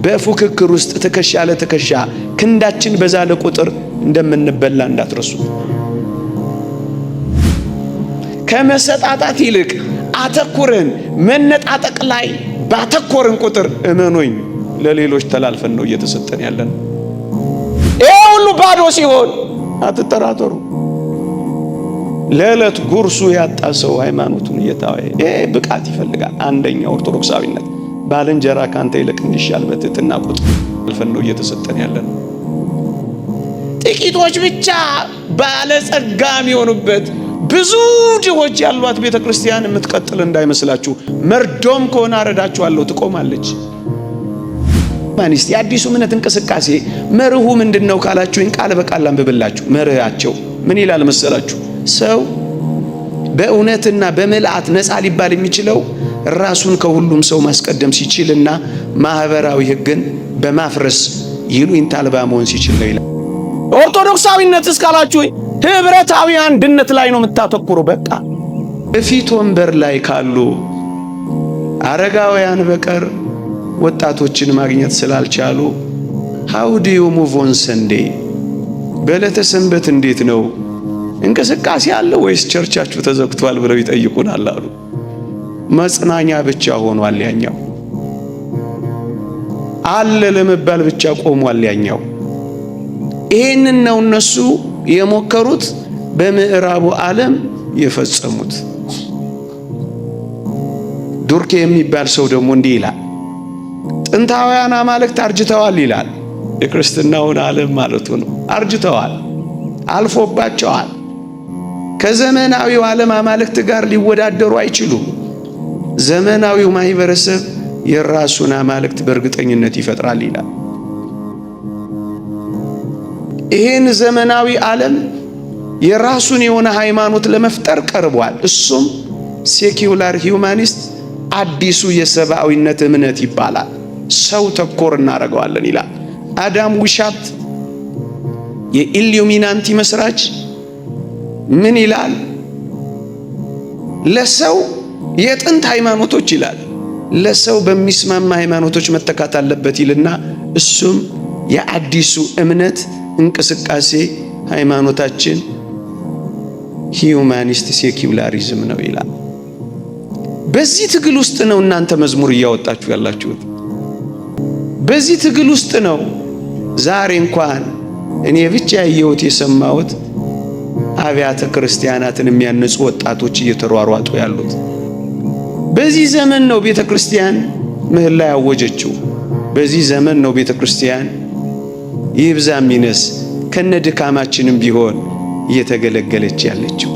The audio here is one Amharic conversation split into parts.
በፉክክር ውስጥ ትከሻ ለትከሻ ክንዳችን በዛለ ቁጥር እንደምንበላ እንዳትረሱ። ከመሰጣጣት ይልቅ አተኩረን መነጣጠቅ ላይ ባተኮርን ቁጥር እመኑኝ ለሌሎች ተላልፈን ነው እየተሰጠን ያለን። ይሄ ሁሉ ባዶ ሲሆን አትጠራጠሩ። ለዕለት ጉርሱ ያጣ ሰው ሃይማኖቱን እየታወ ብቃት ይፈልጋል። አንደኛ ኦርቶዶክሳዊነት ባልንጀራ ካንተ ይልቅ እንዲሻል በትህትና ቁጥር አልፈን ነው እየተሰጠን ያለን። ጥቂቶች ብቻ ባለጸጋ የሚሆኑበት ብዙ ድሆች ያሏት ቤተክርስቲያን የምትቀጥል እንዳይመስላችሁ። መርዶም ከሆነ አረዳችኋለሁ ትቆማለች። ማንስቲ የአዲሱ እምነት እንቅስቃሴ መርሁ ምንድነው ካላችሁኝ ቃል በቃል አንብብላችሁ። መርሃቸው ምን ይላል መሰላችሁ? ሰው በእውነትና በምልአት ነፃ ሊባል የሚችለው ራሱን ከሁሉም ሰው ማስቀደም ሲችልና ማህበራዊ ሕግን በማፍረስ ይሉኝታ አልባ መሆን ሲችል ነው ይላል። ኦርቶዶክሳዊነት እስካላችሁ ህብረታዊ አንድነት ላይ ነው የምታተኩሩ። በቃ በፊት ወንበር ላይ ካሉ አረጋውያን በቀር ወጣቶችን ማግኘት ስላልቻሉ how do you move on Sunday በዕለተ ሰንበት እንዴት ነው እንቅስቃሴ አለ ወይስ ቸርቻችሁ ተዘግቷል ብለው ይጠይቁናል አሉ። መጽናኛ ብቻ ሆኗል ያኛው፣ አለ ለመባል ብቻ ቆሟል ያኛው። ይሄንን ነው እነሱ የሞከሩት፣ በምዕራቡ ዓለም የፈጸሙት። ዱርኬ የሚባል ሰው ደግሞ እንዲህ ይላል፣ ጥንታውያን አማልክት አርጅተዋል ይላል። የክርስትናውን ዓለም ማለቱ ነው። አርጅተዋል፣ አልፎባቸዋል። ከዘመናዊው ዓለም አማልክት ጋር ሊወዳደሩ አይችሉም። ዘመናዊው ማህበረሰብ የራሱን አማልክት በእርግጠኝነት ይፈጥራል ይላል። ይሄን ዘመናዊ ዓለም የራሱን የሆነ ሃይማኖት ለመፍጠር ቀርቧል። እሱም ሴኩላር ሂዩማኒስት አዲሱ የሰብአዊነት እምነት ይባላል። ሰው ተኮር እናደርገዋለን ይላል። አዳም ዊሻፕት የኢሉሚናንቲ መስራች ምን ይላል? ለሰው የጥንት ሃይማኖቶች ይላል ለሰው በሚስማማ ሃይማኖቶች መተካት አለበት ይልና እሱም የአዲሱ እምነት እንቅስቃሴ ሃይማኖታችን ሂዩማኒስት ሴኩላሪዝም ነው ይላል። በዚህ ትግል ውስጥ ነው እናንተ መዝሙር እያወጣችሁ ያላችሁት። በዚህ ትግል ውስጥ ነው ዛሬ እንኳን እኔ ብቻ ያየሁት የሰማሁት አብያተ ክርስቲያናትን የሚያነጹ ወጣቶች እየተሯሯጡ ያሉት። በዚህ ዘመን ነው ቤተክርስቲያን ምህላ ያወጀችው። በዚህ ዘመን ነው ቤተክርስቲያን ይብዛም ይነስ ከነድካማችንም ቢሆን እየተገለገለች ያለችው።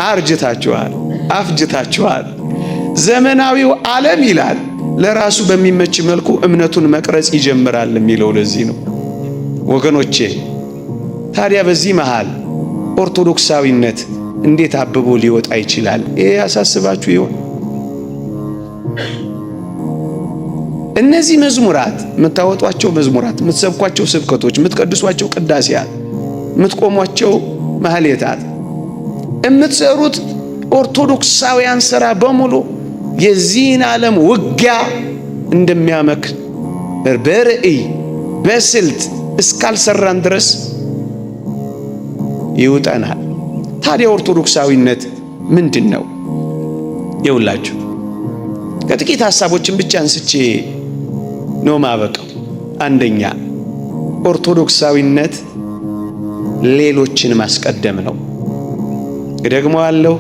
አርጅታችኋል፣ አፍጅታችኋል። ዘመናዊው ዓለም ይላል ለራሱ በሚመች መልኩ እምነቱን መቅረጽ ይጀምራል የሚለው ለዚህ ነው ወገኖቼ። ታዲያ በዚህ መሃል ኦርቶዶክሳዊነት እንዴት አብቦ ሊወጣ ይችላል? ይሄ ያሳስባችሁ ይሆን? እነዚህ መዝሙራት የምታወጧቸው መዝሙራት፣ የምትሰብኳቸው ስብከቶች፣ የምትቀድሷቸው ቅዳሴያት፣ የምትቆሟቸው ማህሌታት፣ የምትሰሩት ኦርቶዶክሳውያን ሥራ በሙሉ የዚህን ዓለም ውጊያ እንደሚያመክን በርዕይ በስልት እስካልሰራን ድረስ ይውጠናል። ታዲያ ኦርቶዶክሳዊነት ምንድን ነው? ይውላችሁ ከጥቂት ሐሳቦችን ብቻ አንስቼ ነው ማበቃው። አንደኛ ኦርቶዶክሳዊነት ሌሎችን ማስቀደም ነው። እደግመዋለሁ፣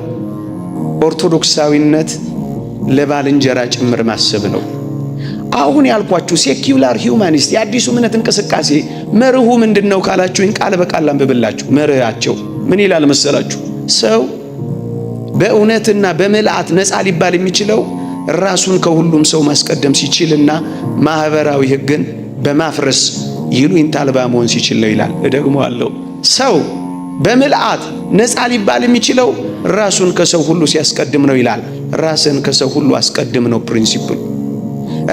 ኦርቶዶክሳዊነት ለባልንጀራ ጭምር ማሰብ ነው። አሁን ያልኳችሁ ሴኩላር ሂዩማኒስት የአዲሱ እምነት እንቅስቃሴ መርሁ ምንድነው ካላችሁኝ ቃል በቃል አንብብላችሁ። መርሃቸው ምን ይላል መሰላችሁ? ሰው በእውነትና በምልአት ነፃ ሊባል የሚችለው ራሱን ከሁሉም ሰው ማስቀደም ሲችልና ማህበራዊ ሕግን በማፍረስ ይሉኝታ አልባ መሆን ሲችል ነው ይላል። እደግመዋለሁ፣ ሰው በምልአት ነፃ ሊባል የሚችለው ራሱን ከሰው ሁሉ ሲያስቀድም ነው ይላል። ራስን ከሰው ሁሉ አስቀድም ነው ፕሪንሲፕል።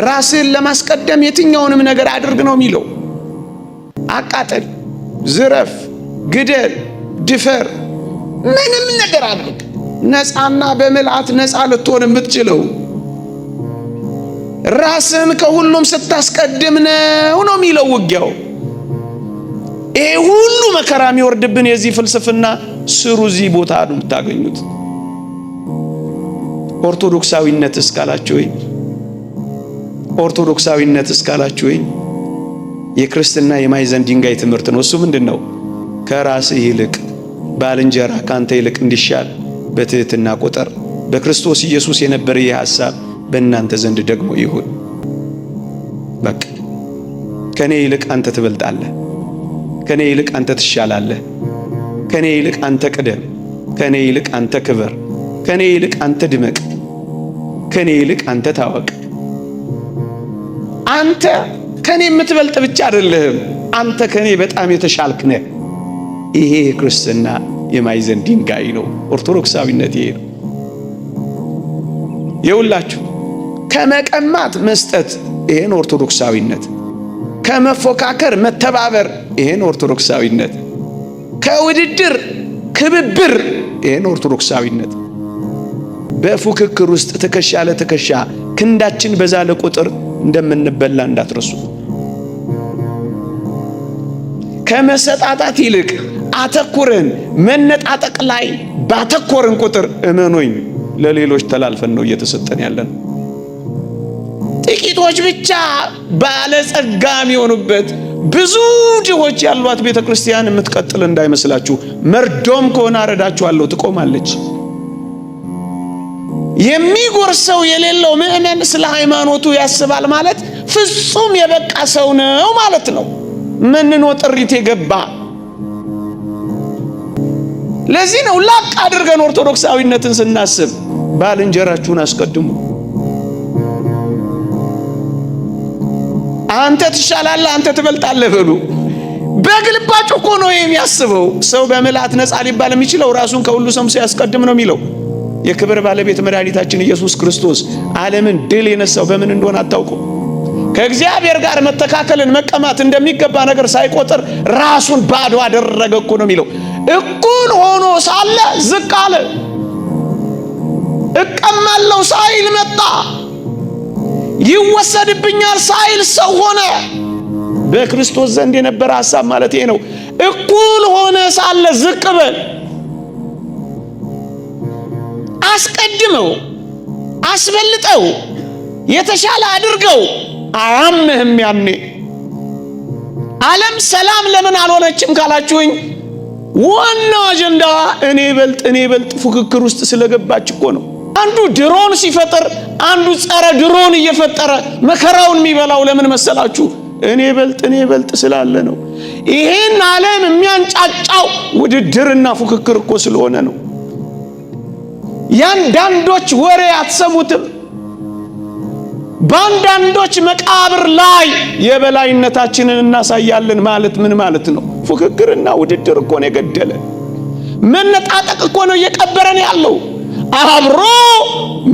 ራስን ለማስቀደም የትኛውንም ነገር አድርግ ነው የሚለው። አቃጠል፣ ዝረፍ፣ ግደል፣ ድፈር፣ ምንም ነገር አድርግ። ነፃና በምልአት ነፃ ልትሆን የምትችለው ራስን ከሁሉም ስታስቀድም ነው የሚለው ውጊያው። ይሄ ሁሉ መከራ የሚወርድብን የዚህ ፍልስፍና ስሩ እዚህ ቦታ ነው የምታገኙት። ኦርቶዶክሳዊነት እስካላችሁ የክርስትና የማዕዘን ድንጋይ ትምህርት ነው። እሱ ምንድነው? ከራስህ ይልቅ ባልንጀራ ካንተ ይልቅ እንዲሻል በትህትና ቁጠር። በክርስቶስ ኢየሱስ የነበረ ይህ ሐሳብ በእናንተ ዘንድ ደግሞ ይሁን። በቃ ከኔ ይልቅ አንተ ትበልጣለህ፣ ከኔ ይልቅ አንተ ትሻላለህ፣ ከኔ ይልቅ አንተ ቅደም፣ ከኔ ይልቅ አንተ ክበር፣ ከኔ ይልቅ አንተ ድመቅ፣ ከኔ ይልቅ አንተ ታወቅ። አንተ ከኔ የምትበልጥ ብቻ አይደለህም፣ አንተ ከኔ በጣም የተሻልክ ነህ። ይሄ የክርስትና የማዕዘን ድንጋይ ነው። ኦርቶዶክሳዊነት ይሄ ነው። የሁላችሁ ከመቀማት መስጠት፣ ይሄን ኦርቶዶክሳዊነት። ከመፎካከር መተባበር፣ ይሄን ኦርቶዶክሳዊነት። ከውድድር ክብብር፣ ይሄን ኦርቶዶክሳዊነት። በፉክክር ውስጥ ትከሻ ለትከሻ ክንዳችን በዛለ ቁጥር እንደምንበላ እንዳትረሱ። ከመሰጣጣት ይልቅ አተኩረን መነጣጠቅ ላይ ባተኮርን ቁጥር እመኑኝ ለሌሎች ተላልፈን ነው እየተሰጠን ያለን። ጥቂቶች ብቻ ባለጸጋ የሚሆኑበት ብዙ ድሆች ያሏት ቤተ ክርስቲያን የምትቀጥል እንዳይመስላችሁ። መርዶም ከሆነ አረዳችኋለሁ፣ ትቆማለች። የሚጎርሰው የሌለው ምእመን ስለ ሃይማኖቱ ያስባል ማለት ፍጹም የበቃ ሰው ነው ማለት ነው። መንኖ ጥሪት የገባ። ለዚህ ነው ላቅ አድርገን ኦርቶዶክሳዊነትን ስናስብ ባልንጀራችሁን አስቀድሙ። አንተ ትሻላለህ፣ አንተ ትበልጣለህ በሉ። በግልባጩ እኮ ነው የሚያስበው። ሰው በምልአት ነፃ ሊባል የሚችለው ራሱን ከሁሉ ሰምቶ ያስቀድም ነው የሚለው። የክብር ባለቤት መድኃኒታችን ኢየሱስ ክርስቶስ ዓለምን ድል የነሳው በምን እንደሆነ አታውቁ። ከእግዚአብሔር ጋር መተካከልን መቀማት እንደሚገባ ነገር ሳይቆጥር ራሱን ባዶ አደረገ እኮ ነው የሚለው። እኩል ሆኖ ሳለ ዝቅ አለ። እቀማለሁ ሳይል መጣ። ይወሰድብኛል ሳይል ሰው ሆነ። በክርስቶስ ዘንድ የነበረ ሐሳብ ማለት ይሄ ነው። እኩል ሆነ ሳለ ዝቅ በል። አስቀድመው፣ አስበልጠው፣ የተሻለ አድርገው። አያምህም። ያኔ ዓለም ሰላም ለምን አልሆነችም ካላችሁኝ ዋናው አጀንዳዋ እኔ በልጥ ፉክክር ውስጥ ስለገባች እኮ ነው። አንዱ ድሮን ሲፈጠር አንዱ ጸረ ድሮን እየፈጠረ መከራውን የሚበላው ለምን መሰላችሁ? እኔ በልጥ ስላለ ነው። ይሄን ዓለም የሚያንጫጫው ውድድርና ፉክክር እኮ ስለሆነ ነው። ያንዳንዶች ወሬ አትሰሙትም? በአንዳንዶች መቃብር ላይ የበላይነታችንን እናሳያለን ማለት ምን ማለት ነው? ፉክክርና ውድድር እኮ ነው የገደለ። መነጣጠቅ እኮ ነው እየቀበረን ያለው። አብሮ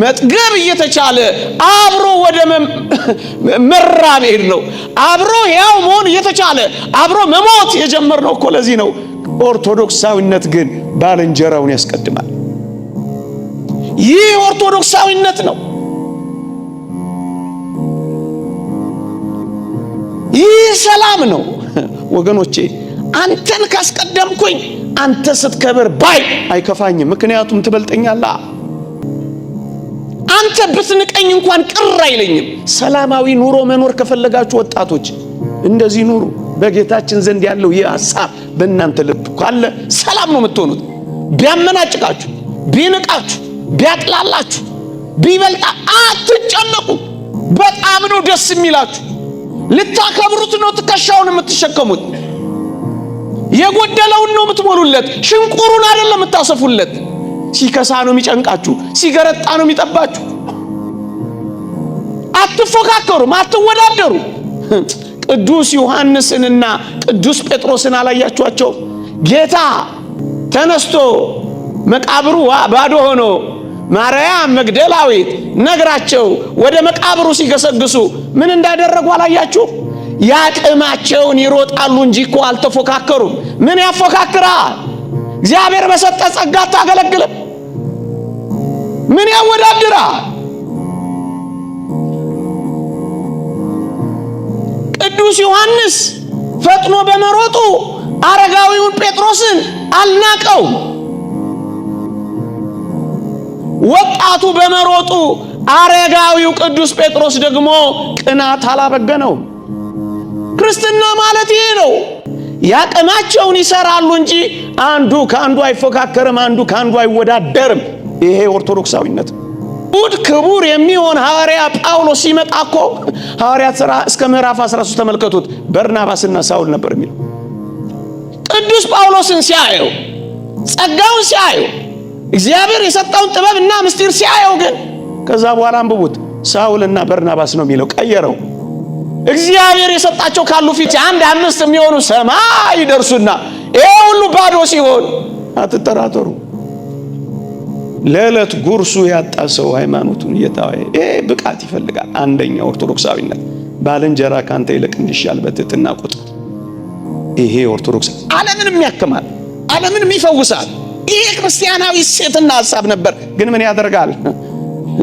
መጥገብ እየተቻለ አብሮ ወደ መራብ ሄድ ነው። አብሮ ያው መሆን እየተቻለ አብሮ መሞት የጀመርነው እኮ ለዚህ ነው። ኦርቶዶክሳዊነት ግን ባልንጀራውን ያስቀድማል። ይህ ኦርቶዶክሳዊነት ነው። ይህ ሰላም ነው ወገኖቼ። አንተን ካስቀደምኩኝ አንተ ስትከበር ባይ አይከፋኝም፣ ምክንያቱም ትበልጠኛለህ። አንተ ብትንቀኝ እንኳን ቅር አይለኝም። ሰላማዊ ኑሮ መኖር ከፈለጋችሁ ወጣቶች እንደዚህ ኑሩ። በጌታችን ዘንድ ያለው ይህ ሐሳብ በእናንተ ልብ ካለ ሰላም ነው የምትሆኑት። ቢያመናጭቃችሁ፣ ቢንቃችሁ፣ ቢያጥላላችሁ፣ ቢበልጣ አትጨነቁ። በጣም ነው ደስ የሚላችሁ። ልታከብሩት ነው ትከሻውን የምትሸከሙት። የጎደለውን ነው የምትሞሉለት፣ ሽንቁሩን አይደለም የምታሰፉለት። ሲከሳ ነው የሚጨንቃችሁ፣ ሲገረጣ ነው የሚጠባችሁ። አትፎካከሩም፣ አትወዳደሩ። ቅዱስ ዮሐንስንና ቅዱስ ጴጥሮስን አላያችኋቸው? ጌታ ተነስቶ መቃብሩ ባዶ ሆኖ ማርያም መግደላዊት ነግራቸው ወደ መቃብሩ ሲገሰግሱ ምን እንዳደረጉ አላያችሁ? ያቅማቸውን ይሮጣሉ እንጂ እኮ አልተፎካከሩም። ምን ያፎካክራል? እግዚአብሔር በሰጠ ጸጋ አታገለግልም? ምን ያወዳድራል? ቅዱስ ዮሐንስ ፈጥኖ በመሮጡ አረጋዊውን ጴጥሮስን አልናቀው። ወጣቱ በመሮጡ አረጋዊው ቅዱስ ጴጥሮስ ደግሞ ቅናት አላበገነው። ክርስትና ማለት ይሄ ነው። ያቀማቸውን ይሰራሉ እንጂ አንዱ ከአንዱ አይፎካከርም፣ አንዱ ከአንዱ አይወዳደርም። ይሄ ኦርቶዶክሳዊነት። ክቡር የሚሆን ሐዋርያ ጳውሎስ ሲመጣ እኮ ሐዋርያት ሥራ እስከ ምዕራፍ 13 ተመልከቱት። በርናባስና ሳውል ነበር የሚለው። ቅዱስ ጳውሎስን ሲያየው፣ ጸጋውን ሲያየው፣ እግዚአብሔር የሰጠውን ጥበብና ምስጢር ሲያየው ግን ከዛ በኋላ አንብቡት፣ ሳውልና በርናባስ ነው የሚለው። ቀየረው። እግዚአብሔር የሰጣቸው ካሉ ፊት 1-5 የሚሆኑ ሰማይ ይደርሱና ይሄ ሁሉ ባዶ ሲሆን አትጠራጠሩ። ለዕለት ጉርሱ ያጣ ሰው ሃይማኖቱን እየታወ ብቃት ይፈልጋል። አንደኛ ኦርቶዶክሳዊነት ባልንጀራ ካንተ ይልቅ እንዲሻል በትህትና ቁጥር። ይሄ ኦርቶዶክስ ዓለምንም ያከማል፣ ዓለምንም ይፈውሳል። ይሄ ክርስቲያናዊ ሴትና ሐሳብ ነበር። ግን ምን ያደርጋል?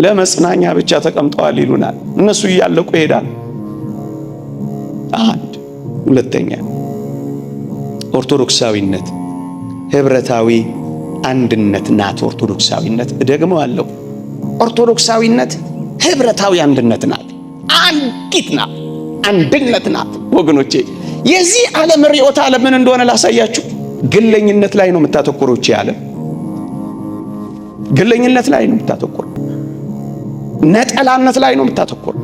ለመጽናኛ ብቻ ተቀምጠዋል ይሉናል። እነሱ እያለቁ ይሄዳል። አንድ ሁለተኛ ኦርቶዶክሳዊነት ህብረታዊ አንድነት ናት። ኦርቶዶክሳዊነት ደግሞ አለው። ኦርቶዶክሳዊነት ህብረታዊ አንድነት ናት። አንዲት ናት፣ አንድነት ናት። ወገኖቼ የዚህ ዓለም ርዕዮተ ዓለም ምን እንደሆነ ላሳያችሁ። ግለኝነት ላይ ነው የምታተኩረው። እቺ ዓለም ግለኝነት ላይ ነው የምታተኩረው። ነጠላነት ላይ ነው የምታተኩረው።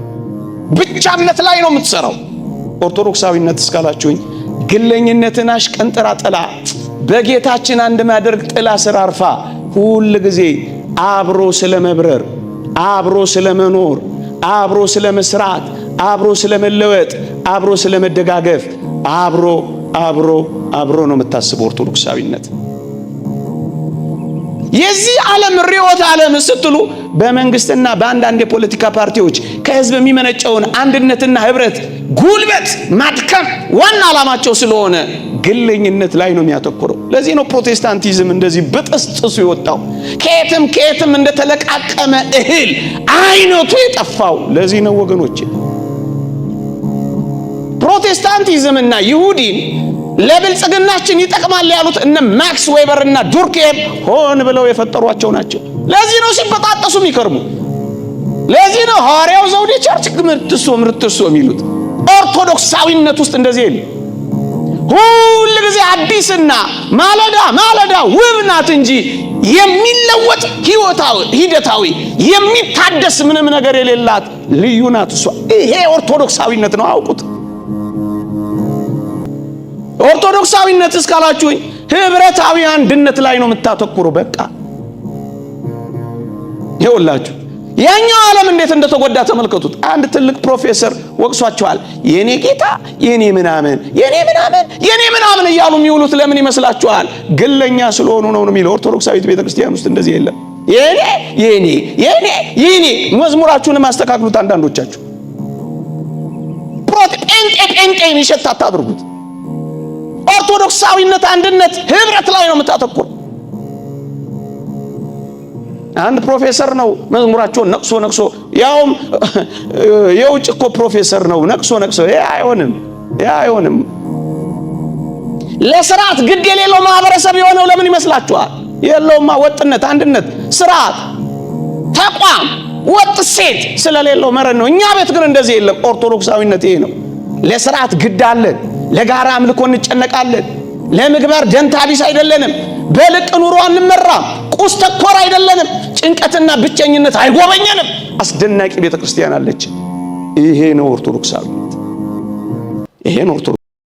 ብቻነት ላይ ነው የምትሰራው። ኦርቶዶክሳዊነት እስካላችሁኝ ግለኝነትን አሽቀንጥራ ጥላ በጌታችን አንድ ማደርግ ጥላ ስር አርፋ ሁሉ ጊዜ አብሮ ስለመብረር፣ አብሮ ስለመኖር፣ አብሮ ስለመስራት፣ አብሮ ስለመለወጥ፣ አብሮ ስለመደጋገፍ፣ አብሮ ነው የምታስበው ኦርቶዶክሳዊነት። የዚህ ዓለም ርዕዮተ ዓለም ስትሉ በመንግስትና በአንዳንድ የፖለቲካ ፓርቲዎች ከህዝብ የሚመነጨውን አንድነትና ህብረት ጉልበት ማድከም ዋና ዓላማቸው ስለሆነ ግለኝነት ላይ ነው የሚያተኩረው። ለዚህ ነው ፕሮቴስታንቲዝም እንደዚህ በጥስጥሱ የወጣው፣ ከየትም እንደተለቃቀመ እህል አይነቱ የጠፋው። ለዚህ ነው ወገኖቼ ፕሮቴስታንቲዝምና ይሁዲን ለብልጽግናችን ይጠቅማል ያሉት እነ ማክስ ዌበር እና ዱርኬም ሆን ብለው የፈጠሯቸው ናቸው። ለዚህ ነው ሲበጣጠሱ የሚከርሙ። ለዚህ ነው ሐዋርያው ዘውዴ ቸርች ምርትሶ የሚሉት። ኦርቶዶክሳዊነት ውስጥ እንደዚህ የለም። ሁሉ ጊዜ አዲስና ማለዳ ውብ ናት እንጂ የሚለወጥ ሂደታዊ የሚታደስ ምንም ነገር የሌላት ልዩ ናት እሷ። ይሄ ኦርቶዶክሳዊነት ነው። አውቁት። ኦርቶዶክሳዊነት እስካላችሁኝ ህብረታዊ አንድነት ላይ ነው የምታተኩረው። በቃ ይኸውላችሁ ያኛው ዓለም እንዴት እንደተጎዳ ተመልከቱት። አንድ ትልቅ ፕሮፌሰር ወቅሷቸዋል። የኔ ጌታ የኔ ምናምን እያሉ የሚውሉት ለምን ይመስላችኋል? ግለኛ ስለሆኑ ነው የሚለው። ኦርቶዶክሳዊት ቤተክርስቲያን ውስጥ እንደዚህ የለም። የኔ መዝሙራችሁንም አስተካክሉት። አንዳንዶቻችሁ ጴንጤ ይሸት አታድርጉት። ኦርቶዶክሳዊነት አንድነት ህብረት ላይ ነው የምታተኩረው። አንድ ፕሮፌሰር ነው መዝሙራቸውን ነቅሶ ያውም የውጭ እኮ ፕሮፌሰር ነው ነቅሶ ይሄ አይሆንም። ለስርዓት ግድ የሌለው ማህበረሰብ የሆነው ለምን ይመስላችኋል? የለውማ ወጥነት፣ አንድነት፣ ስርዓት፣ ተቋም፣ ወጥ ሴት ስለሌለው መረን ነው። እኛ ቤት ግን እንደዚህ የለም። ኦርቶዶክሳዊነት ይሄ ነው። ለስርዓት ግድ አለን። ለጋራ አምልኮ እንጨነቃለን። ለምግባር ደንታ ቢስ አይደለንም። በልቅ ኑሮ አንመራም። ቁስ ተኮር አይደለንም። ጭንቀትና ብቸኝነት አይጎበኘንም። አስደናቂ ቤተክርስቲያን አለች። ይሄ ነው ኦርቶዶክሳዊነት። ይሄ ነው ኦርቶዶክስ